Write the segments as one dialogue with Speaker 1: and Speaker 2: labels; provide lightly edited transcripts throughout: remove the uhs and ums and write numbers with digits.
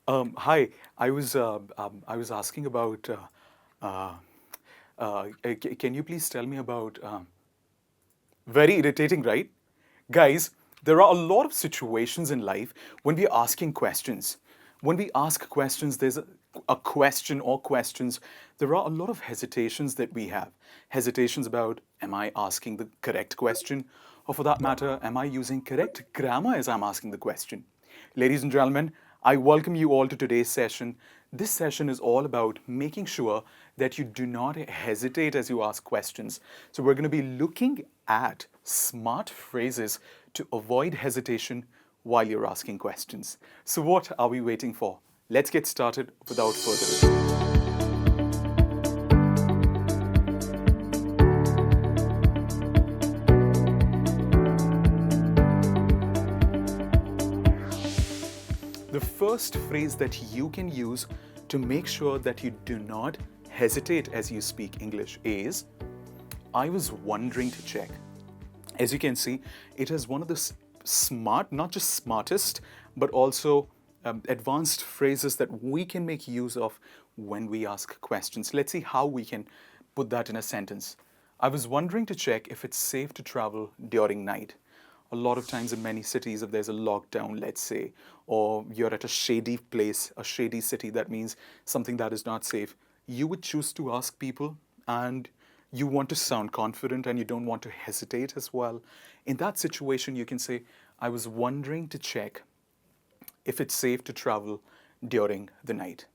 Speaker 1: Hi, I was asking about. Uh, can you please tell me about? Very irritating, right? Guys, there are a lot of situations in life when we're asking questions. When we ask questions, there's a question or questions. There are a lot of hesitations that we have. Hesitations about, am I asking the correct question? Or for that matter, am I using correct grammar as I'm asking the question? Ladies and gentlemen, I welcome you all to today's session. This session is all about making sure that you do not hesitate as you ask questions. So, we're going to be looking at smart phrases to avoid hesitation while you're asking questions. So, what are we waiting for? Let's get started without further ado. The first phrase that you can use to make sure that you do not hesitate as you speak English is I was wondering to check. As you can see, it is one of the smart, not just smartest, but also advanced phrases that we can make use of when we ask questions. Let's see how we can put that in a sentence. I was wondering to check if it's safe to travel during night. A lot of times in many cities, if there's a lockdown, let's say, or you're at a shady place, a shady city, that means something that is not safe, you would choose to ask people, and you want to sound confident and you don't want to hesitate as well. In that situation, you can say, I was wondering to check if it's safe to travel during the night.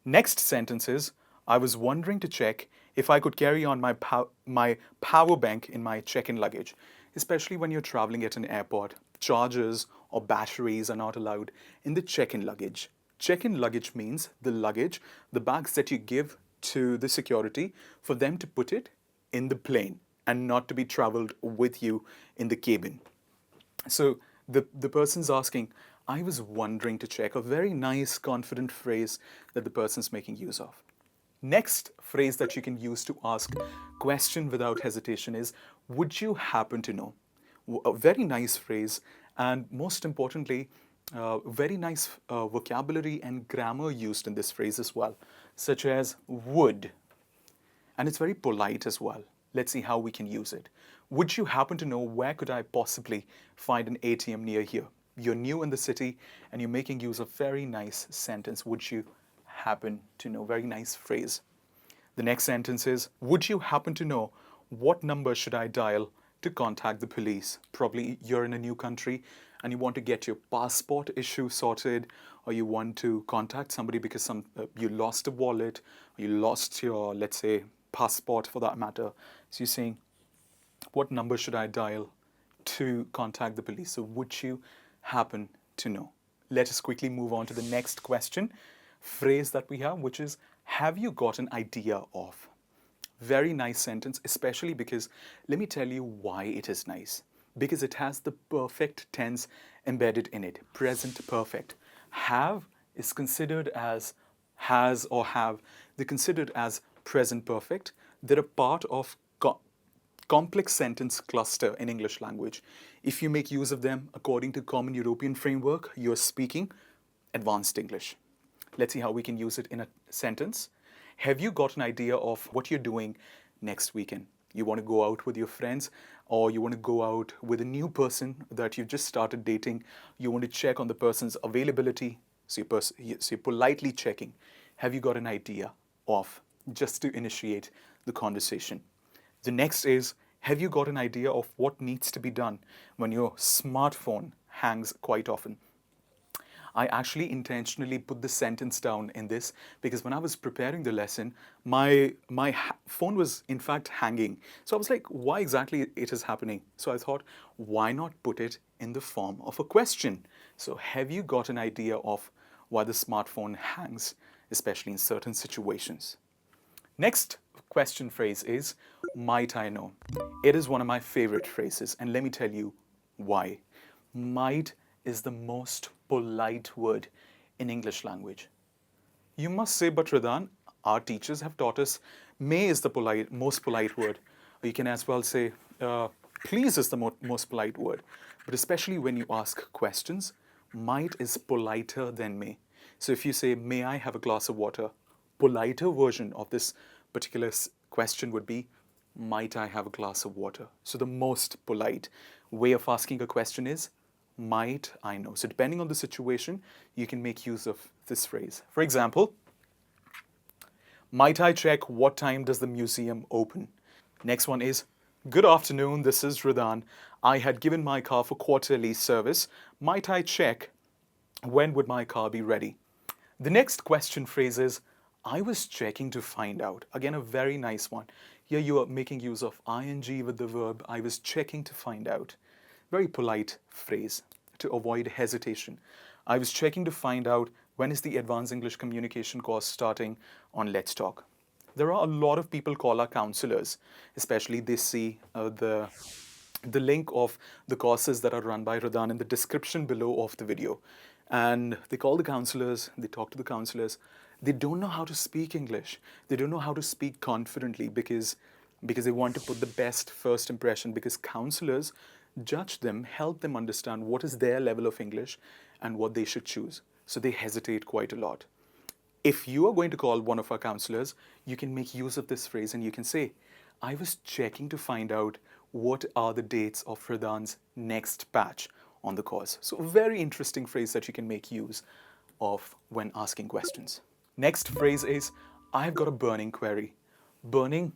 Speaker 1: Next sentence is, I was wondering to check if I could carry on my power bank in my check-in luggage, especially when you're traveling at an airport. Chargers or batteries are not allowed in the check-in luggage. Check-in luggage means the luggage, the bags that you give to the security for them to put it in the plane and not to be traveled with you in the cabin. So the person's asking, I was wondering to check, a very nice, confident phrase that the person's making use of. Next phrase that you can use to ask question without hesitation is, would you happen to know? A very nice phrase, and most importantly, very nice vocabulary and grammar used in this phrase as well, such as would, and it's very polite as well. Let's see how we can use it. Would you happen to know where could I possibly find an ATM near here? You're new in the city and you're making use of very nice sentence. Would you happen to know? Very nice phrase. The next sentence is, would you happen to know what number should I dial to contact the police? Probably you're in a new country and you want to get your passport issue sorted, or you want to contact somebody because you lost a wallet, or you lost your, let's say, passport for that matter. So you're saying, what number should I dial to contact the police? So, would you happen to know? Let us quickly move on to the next question, phrase that we have you got an idea of? Very nice sentence, especially because let me tell you why it is nice. Because it has the perfect tense embedded in it, present perfect. Have is considered as has or have, they're considered as present perfect. They're a part of complex sentence cluster in English language. If you make use of them according to Common European Framework, you're speaking advanced English. Let's see how we can use it in a sentence. Have you got an idea of what you're doing next weekend? You want to go out with your friends, or you want to go out with a new person that you've just started dating. You want to check on the person's availability. So you're politely checking. Have you got an idea of, just to initiate the conversation? The next is, have you got an idea of what needs to be done when your smartphone hangs quite often? I actually intentionally put the sentence down in this because when I was preparing the lesson, my phone was in fact hanging. So I was like, why exactly it is happening? So I thought, why not put it in the form of a question? So have you got an idea of why the smartphone hangs, especially in certain situations? Next question phrase is, might I know? It is one of my favorite phrases, and let me tell you why. Might is the most polite word in English language. You must say, but Radhan, our teachers have taught us may is the most polite word. Or you can as well say, please is the most polite word. But especially when you ask questions, might is politer than may. So if you say, may I have a glass of water? Politer version of this particular question would be, might I have a glass of water? So the most polite way of asking a question is, might I know? So depending on the situation, you can make use of this phrase. For example, might I check what time does the museum open? Next one is, good afternoon, this is Radhan. I had given my car for quarterly service. Might I check when would my car be ready? The next question phrase is, I was checking to find out. Again, a very nice one. Here you are making use of ing with the verb, I was checking to find out. Very polite phrase to avoid hesitation. I was checking to find out when is the Advanced English Communication course starting on Let's Talk. There are a lot of people call our counselors, especially they see the link of the courses that are run by Radhan in the description below of the video. And they call the counselors, they talk to the counselors. They don't know how to speak English. They don't know how to speak confidently because they want to put the best first impression, because counselors judge them, help them understand what is their level of English and what they should choose. So they hesitate quite a lot. If you are going to call one of our counselors, you can make use of this phrase and you can say, I was checking to find out what are the dates of Radhan's next batch on the course. So a very interesting phrase that you can make use of when asking questions. Next phrase is, I've got a burning query. Burning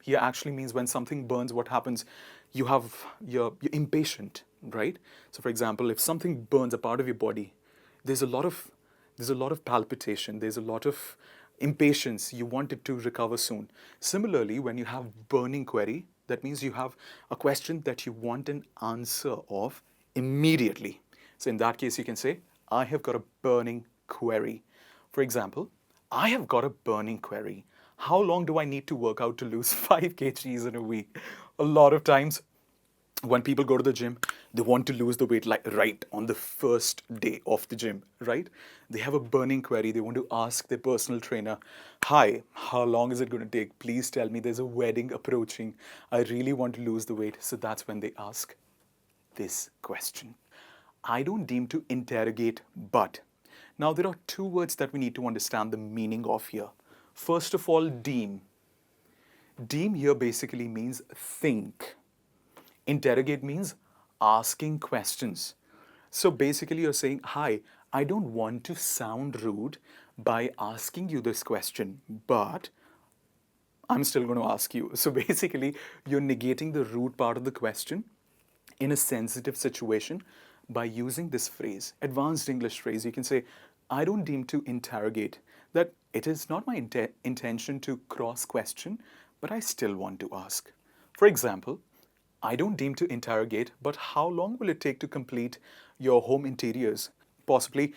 Speaker 1: here actually means when something burns, what happens? You're impatient, right? So for example, if something burns a part of your body, there's a lot of palpitation, there's a lot of impatience. You want it to recover soon. Similarly, when you have burning query, that means you have a question that you want an answer of immediately. So in that case, you can say, I have got a burning query. For example, I have got a burning query. How long do I need to work out to lose 5 kgs in a week? A lot of times when people go to the gym, they want to lose the weight like right on the first day of the gym, right? They have a burning query. They want to ask their personal trainer, hi, how long is it going to take? Please tell me, there's a wedding approaching. I really want to lose the weight. So that's when they ask this question. I don't deem to interrogate, but. Now there are two words that we need to understand the meaning of here. First of all, deem. Deem here basically means think. Interrogate means asking questions. So basically you're saying, hi, I don't want to sound rude by asking you this question, but I'm still going to ask you. So basically you're negating the rude part of the question in a sensitive situation by using this phrase, advanced English phrase. You can say, I don't deem to interrogate, that it is not my intention to cross question, but I still want to ask. For example, I don't deem to interrogate, but how long will it take to complete your home interiors? Possibly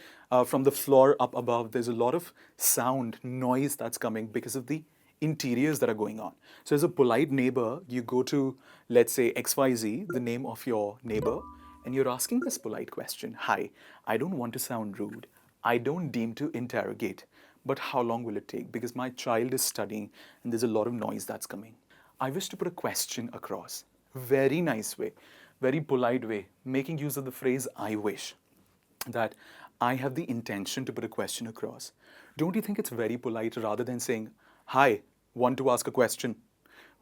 Speaker 1: from the floor up above, there's a lot of sound, noise that's coming because of the interiors that are going on. So as a polite neighbor, you go to, let's say, XYZ, the name of your neighbor, and you're asking this polite question. Hi, I don't want to sound rude. I don't deem to interrogate, but how long will it take? Because my child is studying and there's a lot of noise that's coming. I wish to put a question across. Very nice way, very polite way, making use of the phrase I wish, that I have the intention to put a question across. Don't you think it's very polite rather than saying, hi, want to ask a question,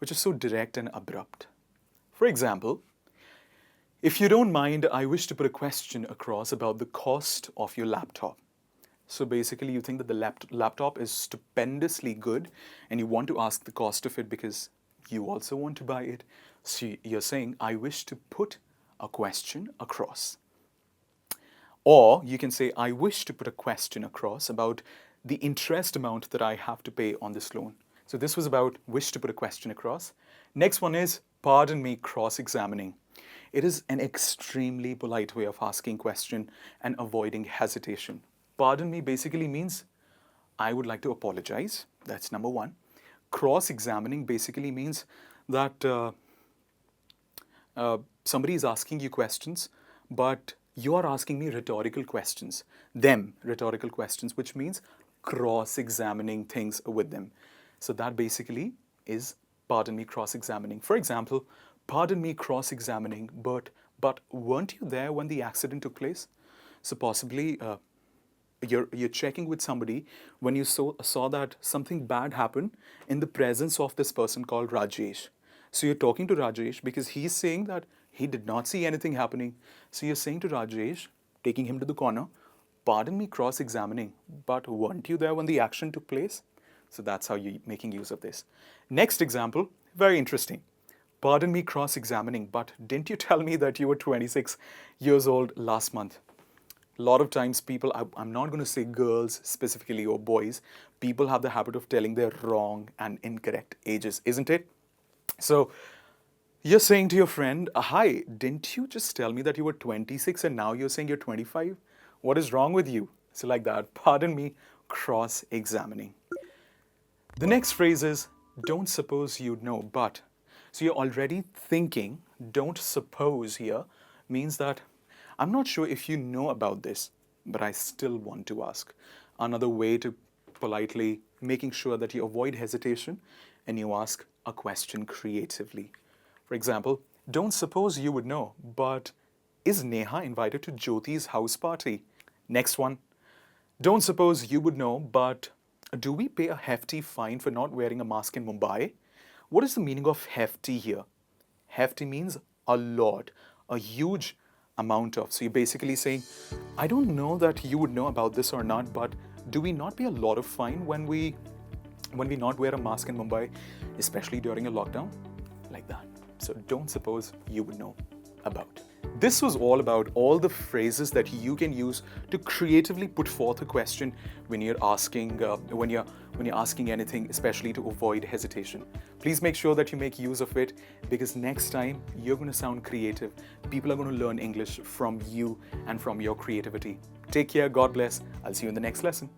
Speaker 1: which is so direct and abrupt? For example, if you don't mind, I wish to put a question across about the cost of your laptop. So basically you think that the laptop is stupendously good and you want to ask the cost of it because you also want to buy it. So you're saying, I wish to put a question across. Or you can say, I wish to put a question across about the interest amount that I have to pay on this loan. So this was about wish to put a question across. Next one is, pardon me, cross-examining. It is an extremely polite way of asking question and avoiding hesitation. Pardon me basically means, I would like to apologize. That's number one. Cross-examining basically means that somebody is asking you questions, but you are asking me rhetorical questions. Them rhetorical questions, which means cross-examining things with them. So that basically is, pardon me, cross-examining. For example, pardon me, cross-examining, but weren't you there when the accident took place? So possibly you're checking with somebody when you saw that something bad happened in the presence of this person called Rajesh. So you're talking to Rajesh because he's saying that he did not see anything happening. So you're saying to Rajesh, taking him to the corner, pardon me cross-examining, but weren't you there when the action took place? So that's how you're making use of this. Next example, very interesting. Pardon me cross-examining, but didn't you tell me that you were 26 years old last month? A lot of times people, I'm not going to say girls specifically or boys, people have the habit of telling their wrong and incorrect ages, isn't it? So you're saying to your friend, hi, didn't you just tell me that you were 26 and now you're saying you're 25? What is wrong with you? So like that, pardon me, cross-examining. The next phrase is, don't suppose you know, but. So you're already thinking, don't suppose here means that I'm not sure if you know about this, but I still want to ask. Another way to politely making sure that you avoid hesitation and you ask a question creatively. For example, don't suppose you would know, but is Neha invited to Jyoti's house party? Next one, don't suppose you would know, but do we pay a hefty fine for not wearing a mask in Mumbai? What is the meaning of hefty here? Hefty means a lot, a huge amount of. So you're basically saying, I don't know that you would know about this or not, but do we not pay a lot of fine when we not wear a mask in Mumbai, especially during a lockdown? Like that. So don't suppose you would know about. This was all about all the phrases that you can use to creatively put forth a question when you're asking anything, especially to avoid hesitation. Please make sure that you make use of it because next time you're going to sound creative. People are going to learn English from you and from your creativity. Take care. God bless. I'll see you in the next lesson.